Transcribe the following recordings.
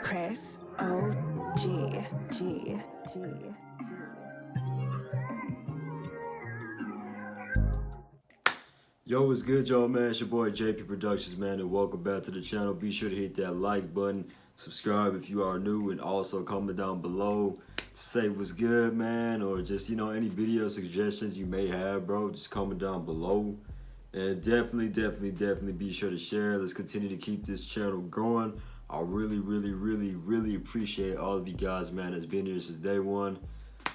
Chris O.G. G. Yo, what's good, y'all, man? It's your boy JP Productions, man, and welcome back to the channel. Be sure to hit that like button, subscribe if you are new, and also comment down below to say what's good, man, or just, any video suggestions you may have, bro. Just comment down below. And definitely be sure to share. Let's continue to keep this channel growing. I really appreciate all of you guys, man, that's been here since day one.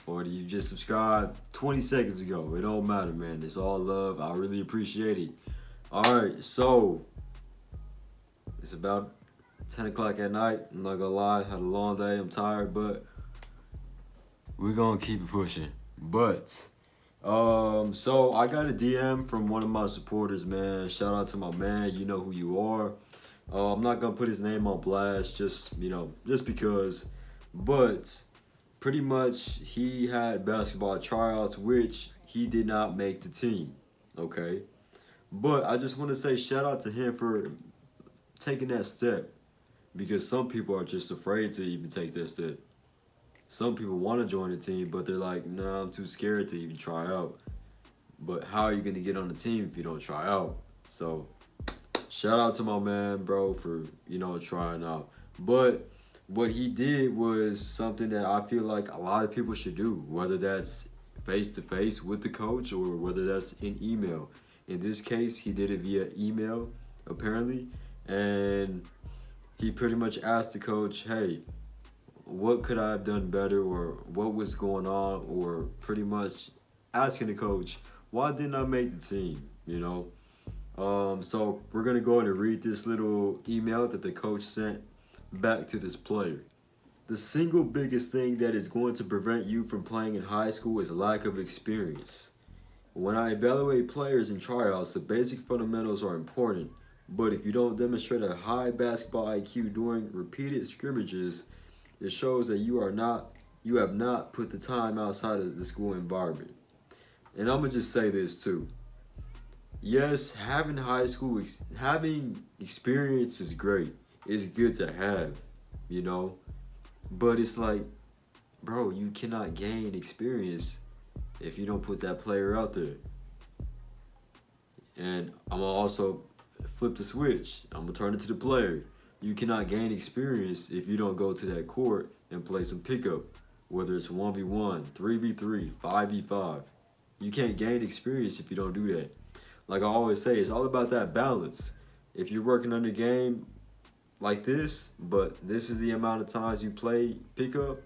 Or you just subscribed 20 seconds ago. It don't matter, man. It's all love. I really appreciate it. Alright, so it's about 10 o'clock at night. I'm not gonna lie, had a long day. I'm tired, but we're gonna keep it pushing. But so I got a DM from one of my supporters, man. Shout out to my man. You know who you are. I'm not gonna put his name on blast, just because. But pretty much he had basketball tryouts, which he did not make the team. Okay, but I just want to say shout out to him for taking that step, because some people are just afraid to even take that step. Some people want to join the team, but they're like, nah, I'm too scared to even try out. But how are you going to get on the team if you don't try out? So shout out to my man, bro, for, trying out. But what he did was something that I feel like a lot of people should do, whether that's face to face with the coach or whether that's in email. In this case, he did it via email, apparently, and he pretty much asked the coach, hey, what could I have done better, or what was going on, or pretty much asking the coach, why didn't I make the team, So we're going to go ahead and read this little email that the coach sent back to this player. The single biggest thing that is going to prevent you from playing in high school is lack of experience. When I evaluate players in tryouts, the basic fundamentals are important, but if you don't demonstrate a high basketball IQ during repeated scrimmages, it shows that you have not put the time outside of the school environment. And I'm gonna just say this too. Yes, having having experience is great. It's good to have, you know. But it's like, bro, you cannot gain experience if you don't put that player out there. And I'm gonna also flip the switch. I'm gonna turn it to the player. You cannot gain experience if you don't go to that court and play some pickup, whether it's 1v1, 3v3, 5v5. You can't gain experience if you don't do that. Like I always say, it's all about that balance. If you're working on the game like this, but this is the amount of times you play pickup,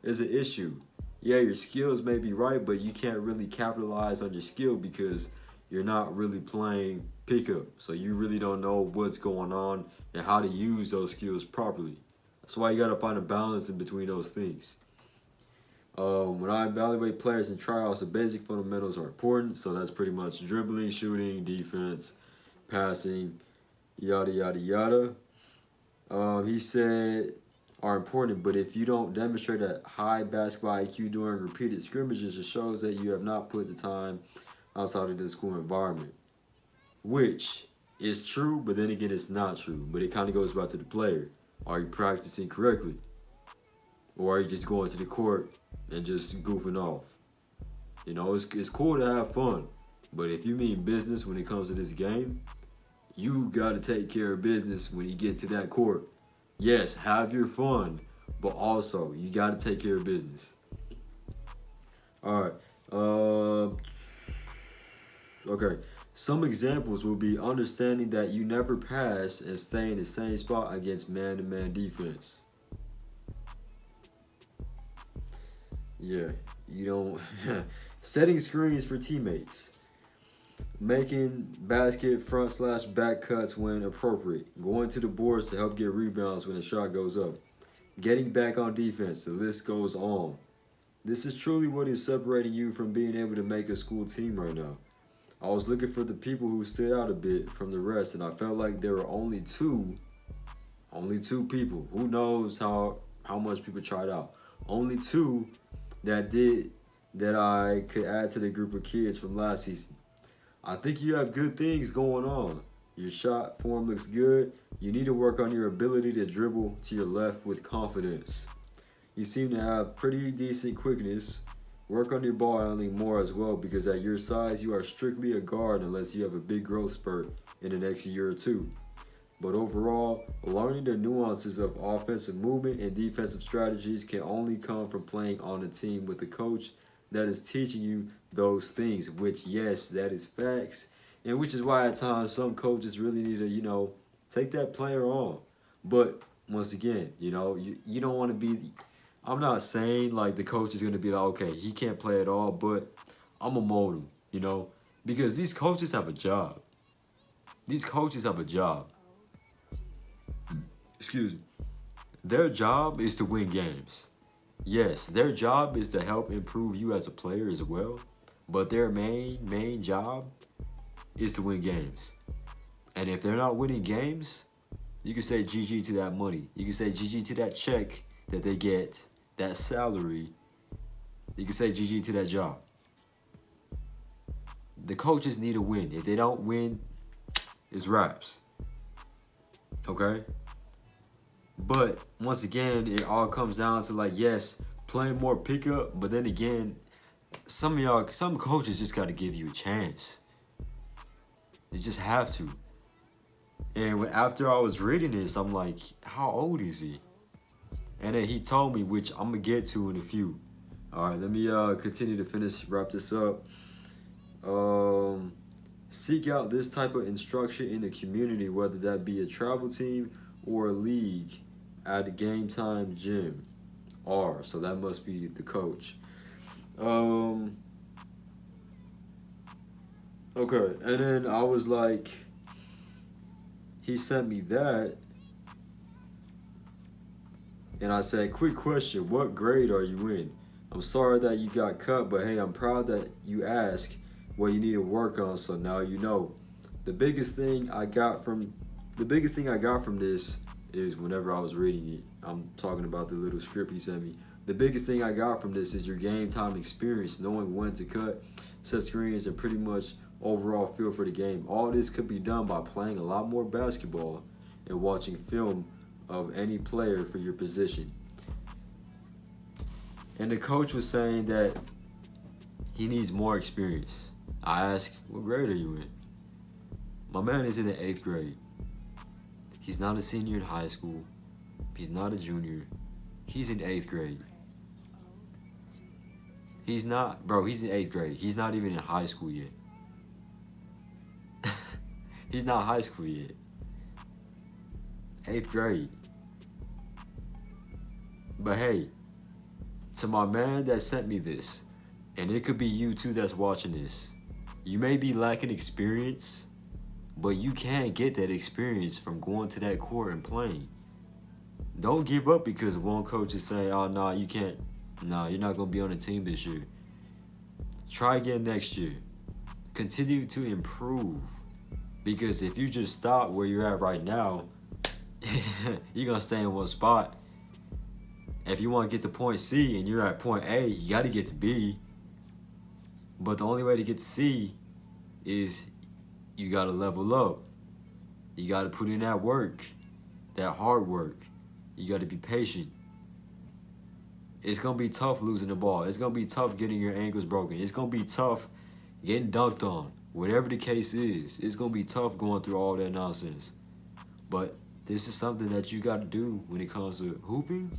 is an issue. Yeah, your skills may be right, but you can't really capitalize on your skill because you're not really playing pickup. So you really don't know what's going on and how to use those skills properly. That's why you gotta find a balance in between those things. When I evaluate players in tryouts, the basic fundamentals are important. So that's pretty much dribbling, shooting, defense, passing, yada yada yada. He said are important, but if you don't demonstrate a high basketball IQ during repeated scrimmages, it shows that you have not put the time outside of the school environment, which is true, but then again, it's not true. But it kind of goes back to the player. Are you practicing correctly? Or are you just going to the court and just goofing off? It's cool to have fun, but if you mean business when it comes to this game, you got to take care of business when you get to that court. Yes, have your fun, but also you got to take care of business. All right. Okay. Some examples will be understanding that you never pass and stay in the same spot against man-to-man defense. Yeah, you don't. Setting screens for teammates. Making basket front/back cuts when appropriate. Going to the boards to help get rebounds when the shot goes up. Getting back on defense. The list goes on. This is truly what is separating you from being able to make a school team right now. I was looking for the people who stood out a bit from the rest, and I felt like there were only two people. Who knows how much people tried out? Only two that I could add to the group of kids from last season. I think you have good things going on. Your shot form looks good. You need to work on your ability to dribble to your left with confidence. You seem to have pretty decent quickness. Work on your ball handling more as well, because at your size, you are strictly a guard unless you have a big growth spurt in the next year or two. But overall, learning the nuances of offensive movement and defensive strategies can only come from playing on a team with a coach that is teaching you those things, which, yes, that is facts. And which is why at times some coaches really need to, take that player on. But once again, you don't want to be, I'm not saying like the coach is going to be like, okay, he can't play at all, but I'm going to mold him, because these coaches have a job. These coaches have a job. Excuse me. Their job is to win games. Yes, their job is to help improve you as a player as well, but their main job is to win games. And if they're not winning games, you can say GG to that money. You can say GG to that check that they get, that salary. You can say GG to that job. The coaches need to win. If they don't win, it's raps. Okay? But once again, it all comes down to like, yes, playing more pickup, but then again, some coaches just got to give you a chance. They just have to. And after I was reading this, I'm like, how old is he? And then he told me, which I'm going to get to in a few. All right, let me continue to wrap this up. Seek out this type of instruction in the community, whether that be a travel team or a league at a Game Time Gym. So that must be the coach. Okay, and then I was like, he sent me that, and I said, quick question, what grade are you in? I'm sorry that you got cut, but hey, I'm proud that you asked what you need to work on, so now you know. The biggest thing I got from this is, whenever I was reading it, I'm talking about the little script he sent me. The biggest thing I got from this is your game time experience, knowing when to cut, set screens, and pretty much overall feel for the game. All this could be done by playing a lot more basketball and watching film of any player for your position. And the coach was saying that he needs more experience. I asked, what grade are you in? My man is in the 8th grade. He's not a senior in high school. He's not a junior. He's in 8th grade. He's in 8th grade. He's not even in high school yet. He's not high school yet. 8th grade. But hey, to my man that sent me this, and it could be you too that's watching this, you may be lacking experience, but you can get that experience from going to that court and playing. Don't give up because one coach is saying, oh, no, you can't. No, you're not going to be on the team this year. Try again next year. Continue to improve. Because if you just stop where you're at right now, you're going to stay in one spot. If you want to get to point C and you're at point A, you got to get to B. But the only way to get to C is you got to level up. You got to put in that work, that hard work. You got to be patient. It's going to be tough losing the ball. It's going to be tough getting your ankles broken. It's going to be tough getting dunked on. Whatever the case is, it's going to be tough going through all that nonsense. But this is something that you got to do when it comes to hooping.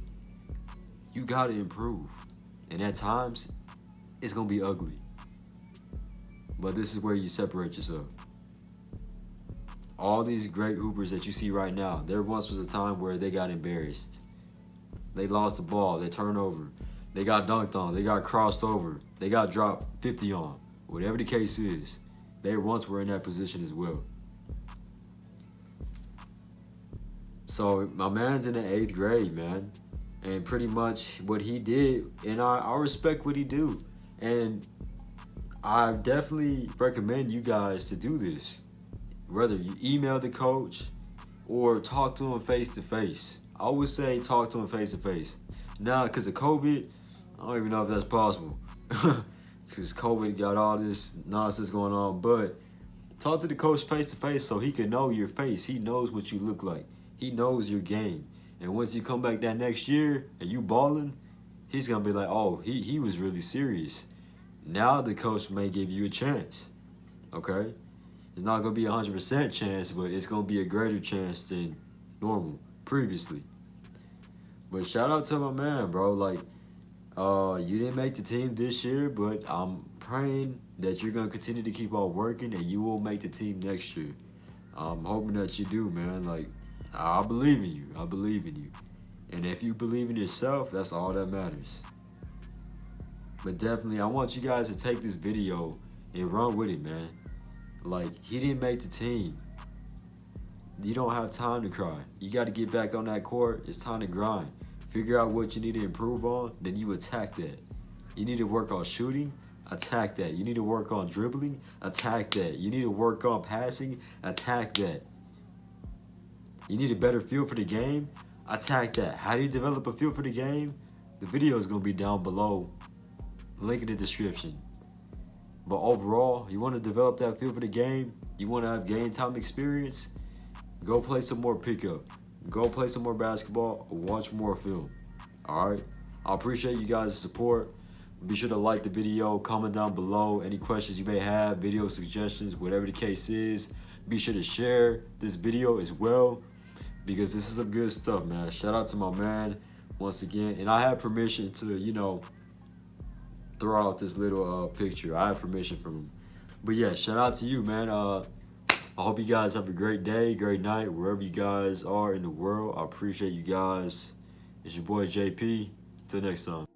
You got to improve. And at times, it's going to be ugly. But this is where you separate yourself. All these great hoopers that you see right now, there once was a time where they got embarrassed. They lost the ball, they turned over, they got dunked on, they got crossed over, they got dropped 50 on. Whatever the case is, they once were in that position as well. So my man's in the 8th grade, man. And pretty much what he did, and I respect what he do. And I definitely recommend you guys to do this. Whether you email the coach or talk to him face to face. I always say talk to him face to face. Now, because of COVID, I don't even know if that's possible. Because COVID got all this nonsense going on. But Talk to the coach face to face so he can know your face. He knows what you look like. He knows your game. And once you come back that next year and you balling, he's gonna be like, oh, he was really serious. Now the coach may give you a chance. Okay? It's not gonna be 100% chance, but it's gonna be a greater chance than normal previously. But shout out to my man, bro. Like, you didn't make the team this year, but I'm praying that you're gonna continue to keep on working and you will make the team next year. I'm hoping that you do, man. Like, I believe in you. I believe in you. And if you believe in yourself, that's all that matters. But definitely, I want you guys to take this video and run with it, man. Like, he didn't make the team. You don't have time to cry. You got to get back on that court. It's time to grind. Figure out what you need to improve on, then you attack that. You need to work on shooting, attack that. You need to work on dribbling, attack that. You need to work on passing, attack that. You need a better feel for the game, attack that. How do you develop a feel for the game? The video is going to be down below. Link in the description. But overall, you want to develop that feel for the game, you want to have game time experience, go play some more pickup. Go play some more basketball or watch more film. Alright? I appreciate you guys' support. Be sure to like the video, comment down below any questions you may have, video suggestions, whatever the case is. Be sure to share this video as well because this is some good stuff, man. Shout out to my man once again. And I have permission to, you know, throw out this little picture. I have permission from him. But yeah, shout out to you, man. I hope you guys have a great day, great night, wherever you guys are in the world. I appreciate you guys. It's your boy JP. Till next time.